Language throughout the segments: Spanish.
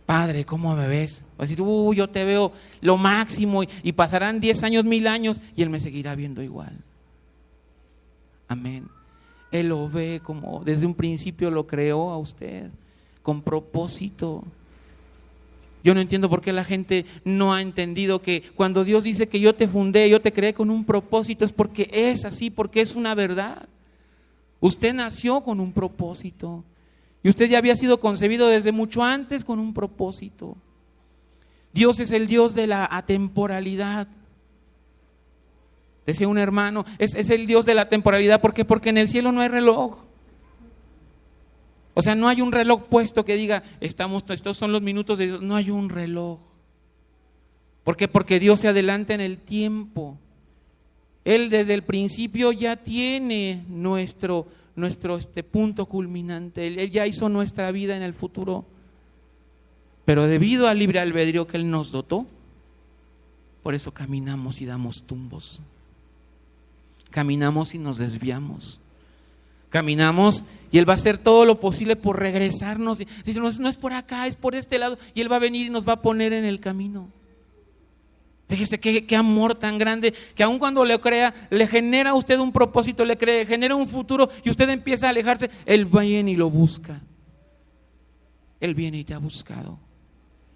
Padre, ¿cómo me ves? Va a decir, yo te veo lo máximo y pasarán 10 años, 1000 años y Él me seguirá viendo igual. Amén. Él lo ve como desde un principio lo creó a usted, con propósito. Yo no entiendo por qué la gente no ha entendido que cuando Dios dice que yo te fundé, yo te creé con un propósito, es porque es así, porque es una verdad. Usted nació con un propósito y usted ya había sido concebido desde mucho antes con un propósito. Dios es el Dios de la atemporalidad. Decía un hermano, es el Dios de la temporalidad. ¿Por qué? Porque en el cielo no hay reloj. O sea, no hay un reloj puesto que diga, estos son los minutos de Dios. No hay un reloj. ¿Por qué? Porque Dios se adelanta en el tiempo. Él desde el principio ya tiene nuestro punto culminante. Él ya hizo nuestra vida en el futuro. Pero debido al libre albedrío que Él nos dotó, por eso caminamos y damos tumbos. Caminamos y nos desviamos. Caminamos y Él va a hacer todo lo posible por regresarnos. Dice, no es por acá, es por este lado. Y Él va a venir y nos va a poner en el camino. Fíjese qué amor tan grande, que aun cuando le crea, le genera a usted un propósito, genera un futuro y usted empieza a alejarse. Él viene y lo busca. Él viene y te ha buscado.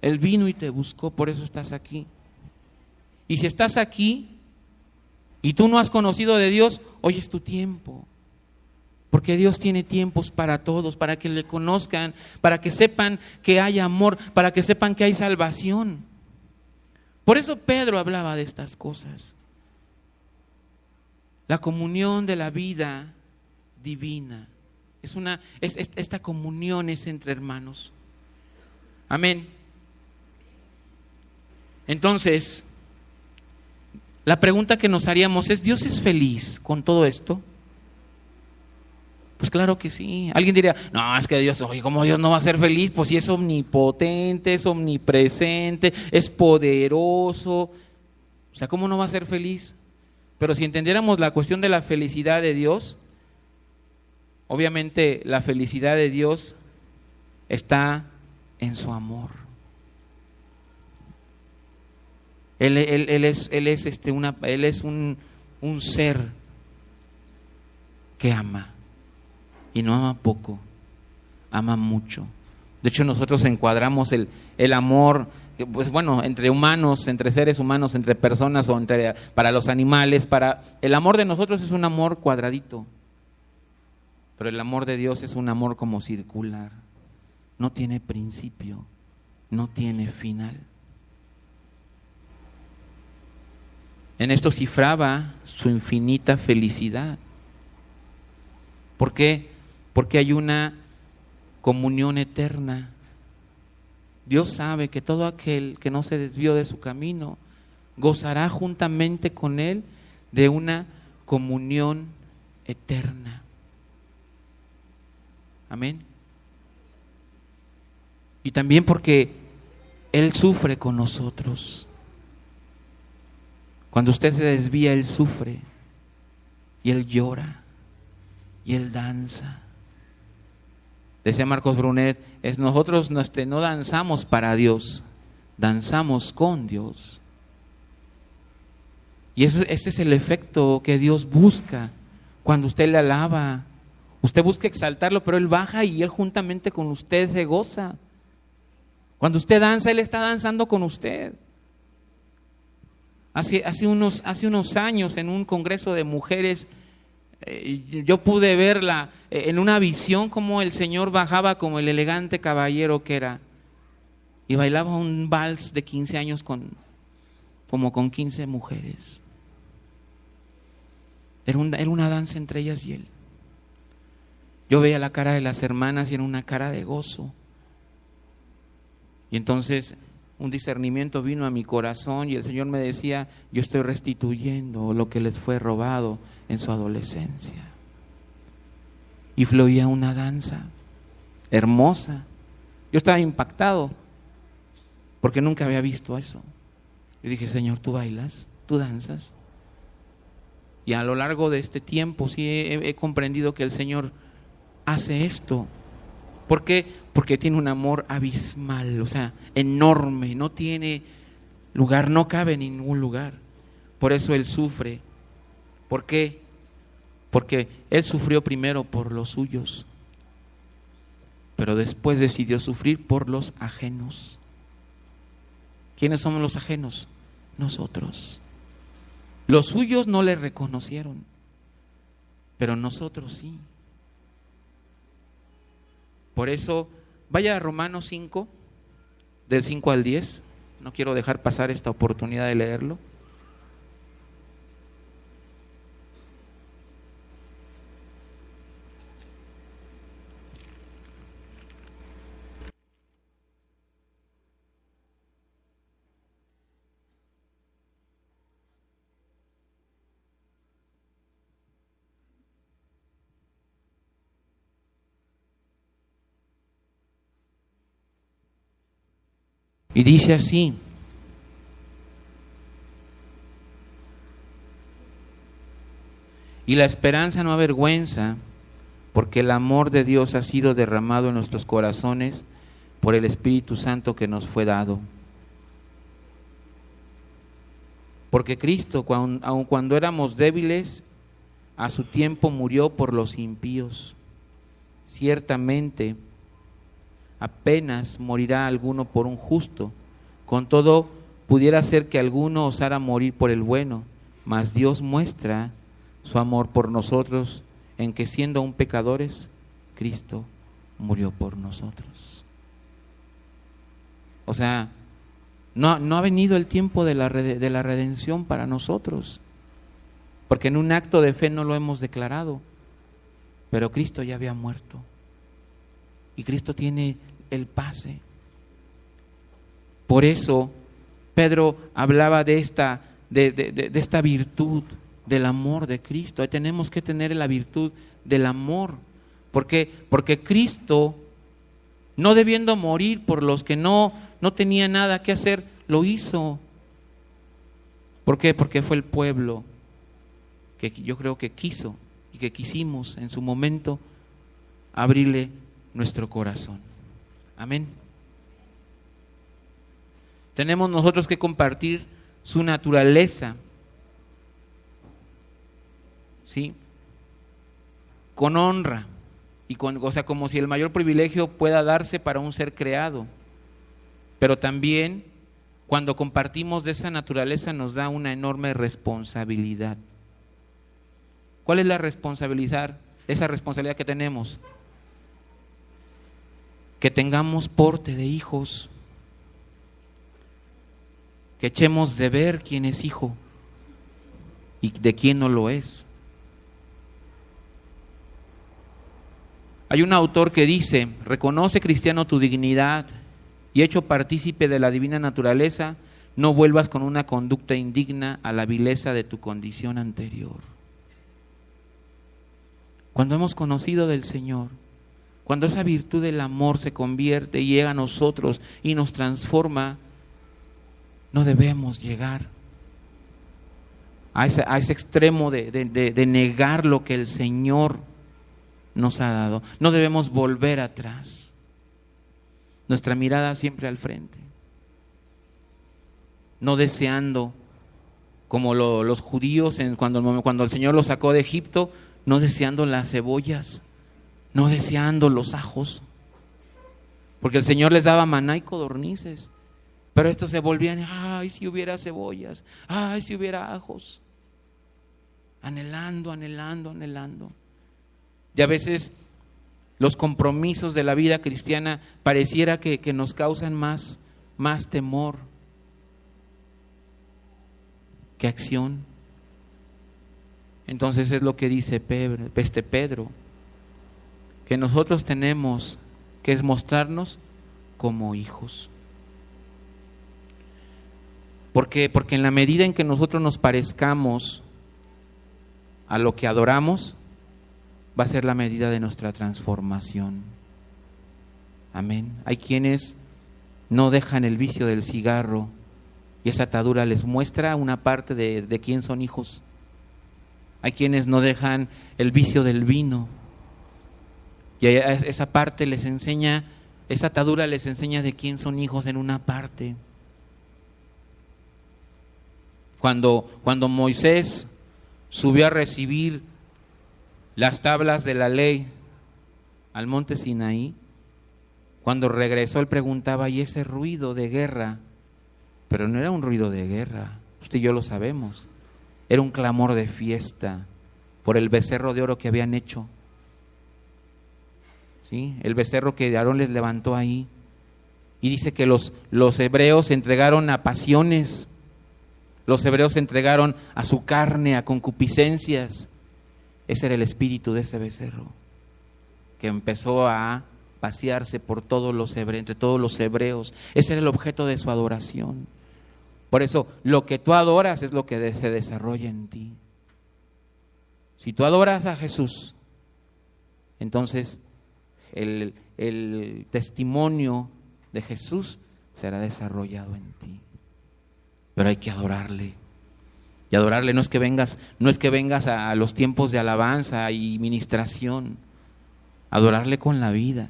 Él vino y te buscó, por eso estás aquí. Y si estás aquí y tú no has conocido de Dios, hoy es tu tiempo. Porque Dios tiene tiempos para todos, para que le conozcan, para que sepan que hay amor, para que sepan que hay salvación. Por eso Pedro hablaba de estas cosas. La comunión de la vida divina. Esta comunión es entre hermanos. Amén. Entonces, la pregunta que nos haríamos es, ¿Dios es feliz con todo esto? Pues claro que sí. Alguien diría, no, es que Dios, oye, ¿cómo Dios no va a ser feliz? Pues si es omnipotente, es omnipresente, es poderoso. O sea, ¿cómo no va a ser feliz? Pero si entendiéramos la cuestión de la felicidad de Dios, obviamente la felicidad de Dios está en su amor. Él es un ser que ama. Y no ama poco, ama mucho. De hecho, nosotros encuadramos el amor, pues bueno, entre humanos, entre seres humanos, entre personas o para los animales. El amor de nosotros es un amor cuadradito, pero el amor de Dios es un amor como circular. No tiene principio, no tiene final. En esto cifraba su infinita felicidad. ¿Por qué? Porque hay una comunión eterna. Dios sabe que todo aquel que no se desvió de su camino gozará juntamente con Él de una comunión eterna. Amén. Y también porque Él sufre con nosotros. Cuando usted se desvía, Él sufre y Él llora y Él danza. Decía Marcos Brunet, nosotros no danzamos para Dios, danzamos con Dios. Y ese es el efecto que Dios busca cuando usted le alaba. Usted busca exaltarlo, pero Él baja y Él juntamente con usted se goza. Cuando usted danza, Él está danzando con usted. Hace unos años en un congreso de mujeres, yo pude verla en una visión como el Señor bajaba como el elegante caballero que era y bailaba un vals de 15 años como con 15 mujeres. Era una danza entre ellas y Él. Yo veía la cara de las hermanas y era una cara de gozo. Y entonces un discernimiento vino a mi corazón y el Señor me decía, yo estoy restituyendo lo que les fue robado en su adolescencia. Y fluía una danza hermosa. Yo estaba impactado porque nunca había visto eso. Yo dije, Señor, ¿tú bailas? ¿Tú danzas? Y a lo largo de este tiempo sí he comprendido que el Señor hace esto ¿Por qué? Porque tiene un amor abismal, o sea, enorme, no tiene lugar, no cabe en ningún lugar. Por eso Él sufre. ¿Por qué? Porque Él sufrió primero por los suyos, pero después decidió sufrir por los ajenos. ¿Quiénes somos los ajenos? Nosotros. Los suyos no le reconocieron, pero nosotros sí. Por eso, vaya a Romanos 5, del 5 al 10. No quiero dejar pasar esta oportunidad de leerlo. Y dice así: y la esperanza no avergüenza, porque el amor de Dios ha sido derramado en nuestros corazones por el Espíritu Santo que nos fue dado. Porque Cristo, aun cuando éramos débiles, a su tiempo murió por los impíos. Ciertamente, apenas morirá alguno por un justo. Con todo, pudiera ser que alguno osara morir por el bueno, mas Dios muestra su amor por nosotros en que, siendo aún pecadores, Cristo murió por nosotros. O sea, no ha venido el tiempo de la redención para nosotros, porque en un acto de fe no lo hemos declarado, pero Cristo ya había muerto y Cristo tiene el pase. Por eso Pedro hablaba de esta virtud del amor de Cristo. Ahí tenemos que tener la virtud del amor. ¿Por qué? Porque Cristo, no debiendo morir por los que no tenía nada que hacer, lo hizo. ¿Por qué? Porque fue el pueblo que yo creo que quiso y que quisimos en su momento abrirle nuestro corazón. Amén. Tenemos nosotros que compartir su naturaleza, ¿sí? Con honra y o sea, como si el mayor privilegio pueda darse para un ser creado. Pero también, cuando compartimos de esa naturaleza, nos da una enorme responsabilidad. ¿Cuál es la responsabilidad? Esa responsabilidad que tenemos, que tengamos porte de hijos, que echemos de ver quién es hijo y de quién no lo es. Hay un autor que dice: reconoce, cristiano, tu dignidad y hecho partícipe de la divina naturaleza, no vuelvas con una conducta indigna a la vileza de tu condición anterior. Cuando hemos conocido del Señor, cuando esa virtud del amor se convierte y llega a nosotros y nos transforma, no debemos llegar a ese extremo de negar lo que el Señor nos ha dado. No debemos volver atrás. Nuestra mirada siempre al frente. No deseando, como los judíos cuando el Señor los sacó de Egipto, no deseando las cebollas, no deseando los ajos, porque el Señor les daba maná y codornices, pero estos se volvían: ay, si hubiera cebollas, ay, si hubiera ajos, anhelando. Y a veces los compromisos de la vida cristiana pareciera que nos causan más temor que acción. Entonces es lo que dice Pedro, que nosotros tenemos que mostrarnos como hijos. Porque en la medida en que nosotros nos parezcamos a lo que adoramos, va a ser la medida de nuestra transformación. Amén. Hay quienes no dejan el vicio del cigarro y esa atadura les muestra una parte de quién son hijos. Hay quienes no dejan el vicio del vino Y a esa parte les enseña, esa atadura les enseña de quién son hijos en una parte. Cuando Moisés subió a recibir las tablas de la ley al monte Sinaí, cuando regresó él preguntaba, ¿y ese ruido de guerra? Pero no era un ruido de guerra, usted y yo lo sabemos, era un clamor de fiesta por el becerro de oro que habían hecho. ¿Sí? El becerro que Aarón les levantó ahí. Y dice que los hebreos se entregaron a pasiones, los hebreos se entregaron a su carne, a concupiscencias. Ese era el espíritu de ese becerro, que empezó a pasearse por todos los hebreos, entre todos los hebreos. Ese era el objeto de su adoración. Por eso, lo que tú adoras es lo que se desarrolla en ti. Si tú adoras a Jesús, entonces el testimonio de Jesús será desarrollado en ti. Pero hay que adorarle. Y adorarle no es que vengas a los tiempos de alabanza y ministración. Adorarle con la vida.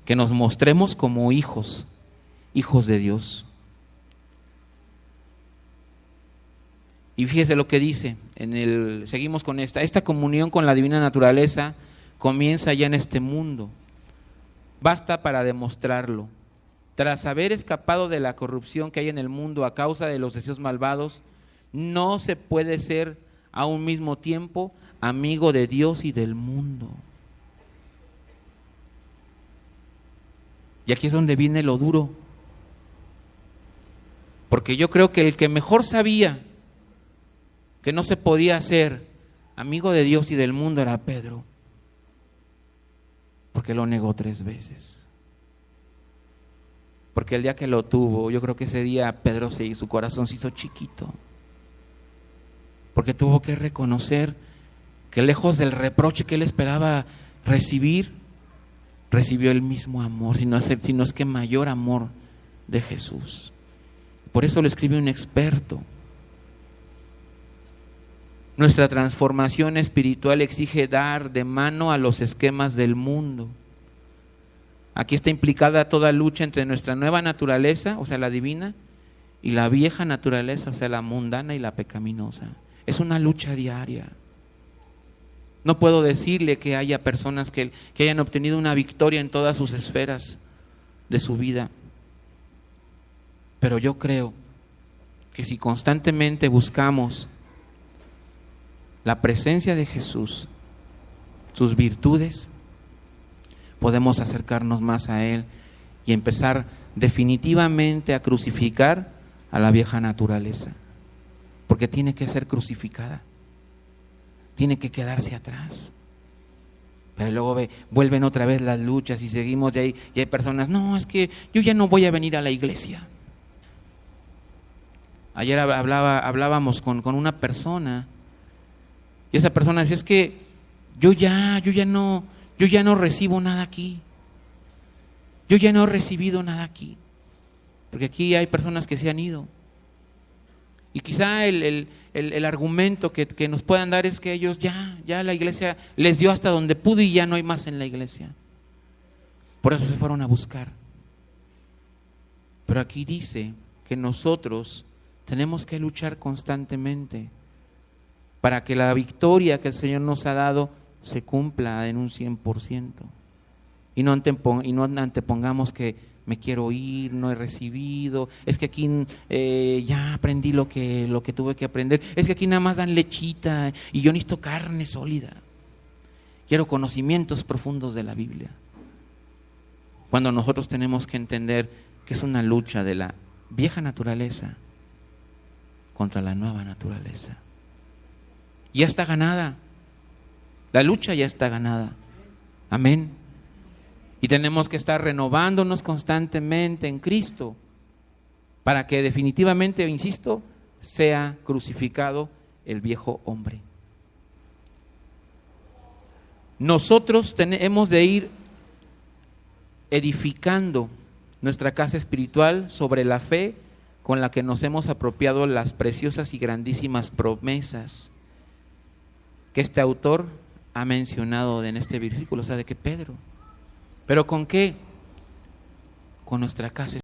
Que nos mostremos como hijos de Dios. Y fíjese lo que dice, seguimos con esta comunión con la divina naturaleza comienza ya en este mundo. Basta para demostrarlo. Tras haber escapado de la corrupción que hay en el mundo a causa de los deseos malvados, no se puede ser a un mismo tiempo amigo de Dios y del mundo. Y aquí es donde viene lo duro. Porque yo creo que el que mejor sabía que no se podía ser amigo de Dios y del mundo era Pedro. Porque lo negó 3 veces. Porque el día que lo tuvo, yo creo que ese día Pedro su corazón se hizo chiquito. Porque tuvo que reconocer que lejos del reproche que él esperaba recibir, recibió el mismo amor, sino es que mayor amor de Jesús. Por eso lo escribe un experto. Nuestra transformación espiritual exige dar de mano a los esquemas del mundo. Aquí está implicada toda lucha entre nuestra nueva naturaleza, o sea, la divina, y la vieja naturaleza, o sea, la mundana y la pecaminosa. Es una lucha diaria. No puedo decirle que haya personas que hayan obtenido una victoria en todas sus esferas de su vida. Pero yo creo que si constantemente buscamos la presencia de Jesús, sus virtudes, podemos acercarnos más a Él y empezar definitivamente a crucificar a la vieja naturaleza, porque tiene que ser crucificada, tiene que quedarse atrás. Pero luego vuelven otra vez las luchas y seguimos de ahí, y hay personas, no, es que yo ya no voy a venir a la iglesia. Ayer hablábamos con una persona, y esa persona decía, es que yo ya no recibo nada aquí. Yo ya no he recibido nada aquí. Porque aquí hay personas que se han ido. Y quizá el argumento que nos puedan dar es que ellos ya la iglesia les dio hasta donde pudo y ya no hay más en la iglesia. Por eso se fueron a buscar. Pero aquí dice que nosotros tenemos que luchar constantemente para que la victoria que el Señor nos ha dado se cumpla en un 100%. Y no antepongamos que me quiero ir, no he recibido, es que aquí ya aprendí lo que tuve que aprender, es que aquí nada más dan lechita y yo necesito carne sólida. Quiero conocimientos profundos de la Biblia. Cuando nosotros tenemos que entender que es una lucha de la vieja naturaleza contra la nueva naturaleza. Ya está ganada. La lucha ya está ganada. Amén. Y tenemos que estar renovándonos constantemente en Cristo para que definitivamente, insisto, sea crucificado el viejo hombre. Nosotros hemos de ir edificando nuestra casa espiritual sobre la fe con la que nos hemos apropiado las preciosas y grandísimas promesas que este autor ha mencionado en este versículo, o sea, de que Pedro. ¿Pero con qué? Con nuestra casa